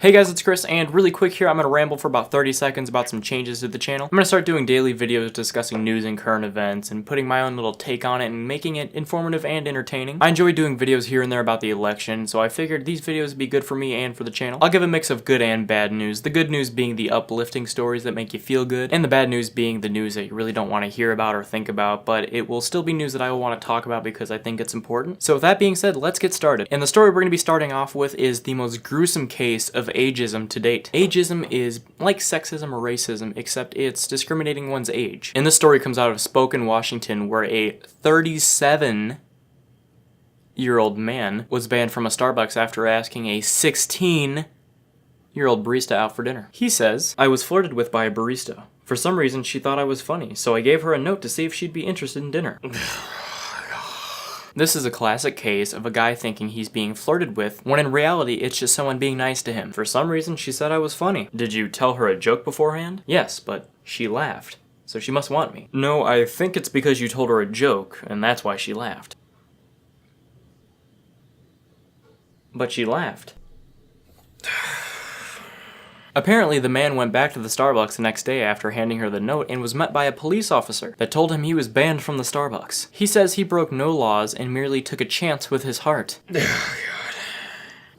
Hey guys, it's Chris, and really quick here, I'm going to ramble for about 30 seconds about some changes to the channel. I'm going to start doing daily videos discussing news and current events, and putting my own little take on it and making it informative and entertaining. I enjoy doing videos here and there about the election, so I figured these videos would be good for me and for the channel. I'll give a mix of good and bad news, the good news being the uplifting stories that make you feel good, and the bad news being the news that you really don't want to hear about or think about, but it will still be news that I will want to talk about because I think it's important. So with that being said, let's get started. And the story we're going to be starting off with is the most gruesome case of ageism to date. Ageism is like sexism or racism, except it's discriminating one's age. And this story comes out of Spokane, Washington, where a 37-year-old man was banned from a Starbucks after asking a 16-year-old barista out for dinner. He says, "I was flirted with by a barista. For some reason, she thought I was funny, so I gave her a note to see if she'd be interested in dinner." This is a classic case of a guy thinking he's being flirted with, when in reality it's just someone being nice to him. For some reason, she said I was funny. Did you tell her a joke beforehand? Yes, but she laughed, so she must want me. No, I think it's because you told her a joke, and that's why she laughed. But she laughed. Apparently, the man went back to the Starbucks the next day after handing her the note and was met by a police officer that told him he was banned from the Starbucks. He says he broke no laws and merely took a chance with his heart. Oh, God.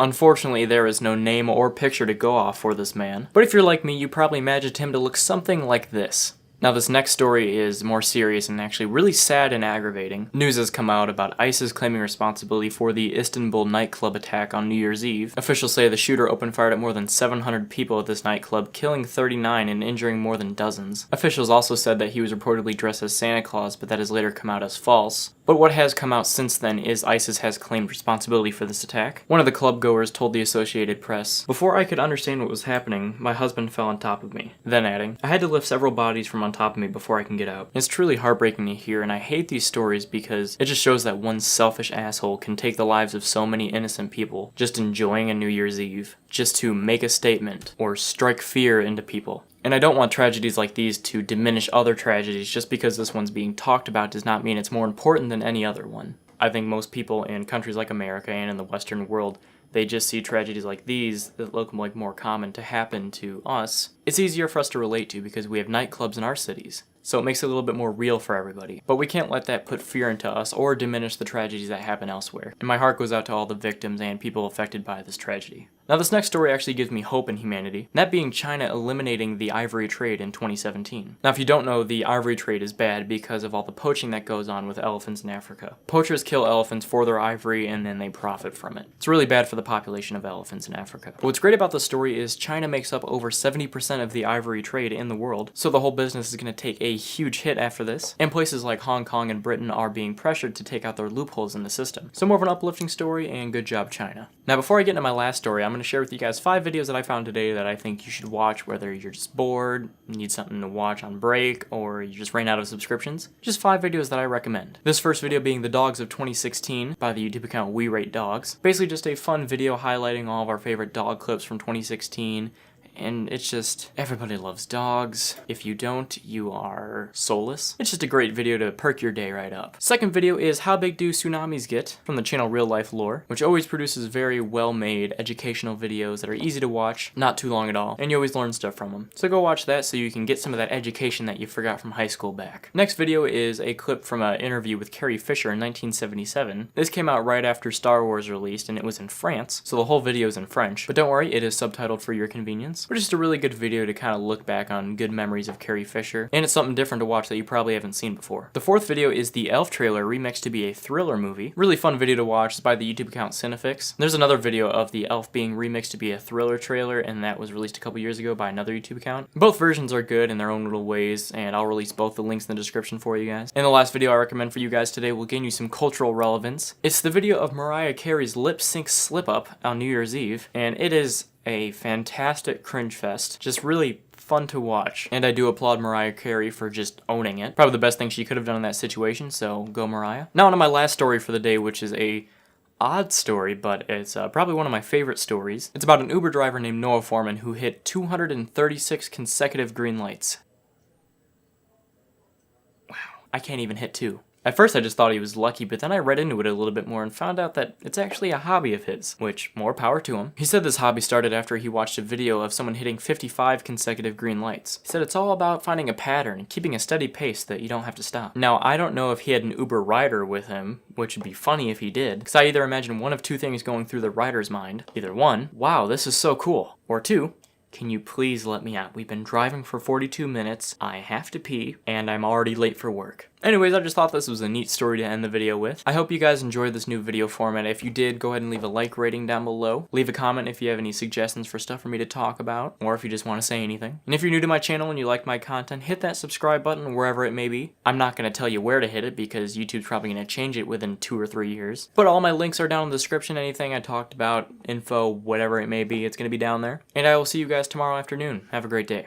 Unfortunately, there is no name or picture to go off for this man, but if you're like me, you probably imagined him to look something like this. Now, this next story is more serious and actually really sad and aggravating. News has come out about ISIS claiming responsibility for the Istanbul nightclub attack on New Year's Eve. Officials say the shooter opened fire at more than 700 people at this nightclub, killing 39 and injuring more than dozens. Officials also said that he was reportedly dressed as Santa Claus, but that has later come out as false. But what has come out since then is ISIS has claimed responsibility for this attack. One of the club goers told the Associated Press, "Before I could understand what was happening, my husband fell on top of me." Then adding, "I had to lift several bodies from on top of me before I can get out." It's truly heartbreaking to hear, and I hate these stories because it just shows that one selfish asshole can take the lives of so many innocent people just enjoying a New Year's Eve, just to make a statement or strike fear into people. And I don't want tragedies like these to diminish other tragedies. Just because this one's being talked about does not mean it's more important than any other one. I think most people in countries like America and in the Western world, they just see tragedies like these that look like more common to happen to us. It's easier for us to relate to because we have nightclubs in our cities, so it makes it a little bit more real for everybody. But we can't let that put fear into us or diminish the tragedies that happen elsewhere. And my heart goes out to all the victims and people affected by this tragedy. Now, this next story actually gives me hope in humanity, that being China eliminating the ivory trade in 2017. Now, if you don't know, the ivory trade is bad because of all the poaching that goes on with elephants in Africa. Poachers kill elephants for their ivory and then they profit from it. It's really bad for the population of elephants in Africa. But what's great about the story is China makes up over 70% of the ivory trade in the world, so the whole business is going to take a huge hit after this, and places like Hong Kong and Britain are being pressured to take out their loopholes in the system. So more of an uplifting story, and good job, China. Now, before I get into my last story, I'm going to share with you guys 5 videos that I found today that I think you should watch, whether you're just bored, need something to watch on break, or you just ran out of subscriptions. Just 5 videos that I recommend. This first video being The Dogs of 2016 by the YouTube account We Rate Dogs. Basically just a fun video highlighting all of our favorite dog clips from 2016. And it's just, everybody loves dogs. If you don't, you are soulless. It's just a great video to perk your day right up. Second video is How Big Do Tsunamis Get? From the channel Real Life Lore, which always produces very well-made educational videos that are easy to watch, not too long at all, and you always learn stuff from them. So go watch that so you can get some of that education that you forgot from high school back. Next video is a clip from an interview with Carrie Fisher in 1977. This came out right after Star Wars released, and it was in France, so the whole video is in French. But don't worry, it is subtitled for your convenience. But just a really good video to kind of look back on good memories of Carrie Fisher, and it's something different to watch that you probably haven't seen before. The fourth video is the Elf trailer remixed to be a thriller movie. Really fun video to watch. It's by the YouTube account Cinefix. There's another video of the Elf being remixed to be a thriller trailer, and that was released a couple years ago by another YouTube account. Both versions are good in their own little ways, and I'll release both the links in the description for you guys. And the last video I recommend for you guys today will gain you some cultural relevance. It's the video of Mariah Carey's lip sync slip up on New Year's Eve, and it is a fantastic cringe fest. Just really fun to watch. And I do applaud Mariah Carey for just owning it. Probably the best thing she could have done in that situation, so go Mariah. Now on to my last story for the day, which is a odd story, but it's probably one of my favorite stories. It's about an Uber driver named Noah Foreman who hit 236 consecutive green lights. Wow, I can't even hit 2. At first I just thought he was lucky, but then I read into it a little bit more and found out that it's actually a hobby of his, which more power to him. He said this hobby started after he watched a video of someone hitting 55 consecutive green lights. He said it's all about finding a pattern and keeping a steady pace that you don't have to stop. Now, I don't know if he had an Uber rider with him, which would be funny if he did, because I either imagine one of two things going through the rider's mind. Either one, wow, this is so cool, or two, can you please let me out? We've been driving for 42 minutes, I have to pee, and I'm already late for work. Anyways, I just thought this was a neat story to end the video with. I hope you guys enjoyed this new video format. If you did, go ahead and leave a like rating down below. Leave a comment if you have any suggestions for stuff for me to talk about, or if you just want to say anything. And if you're new to my channel and you like my content, hit that subscribe button wherever it may be. I'm not going to tell you where to hit it because YouTube's probably going to change it within 2 or 3 years. But all my links are down in the description. Anything I talked about, info, whatever it may be, it's going to be down there. And I will see you guys tomorrow afternoon. Have a great day.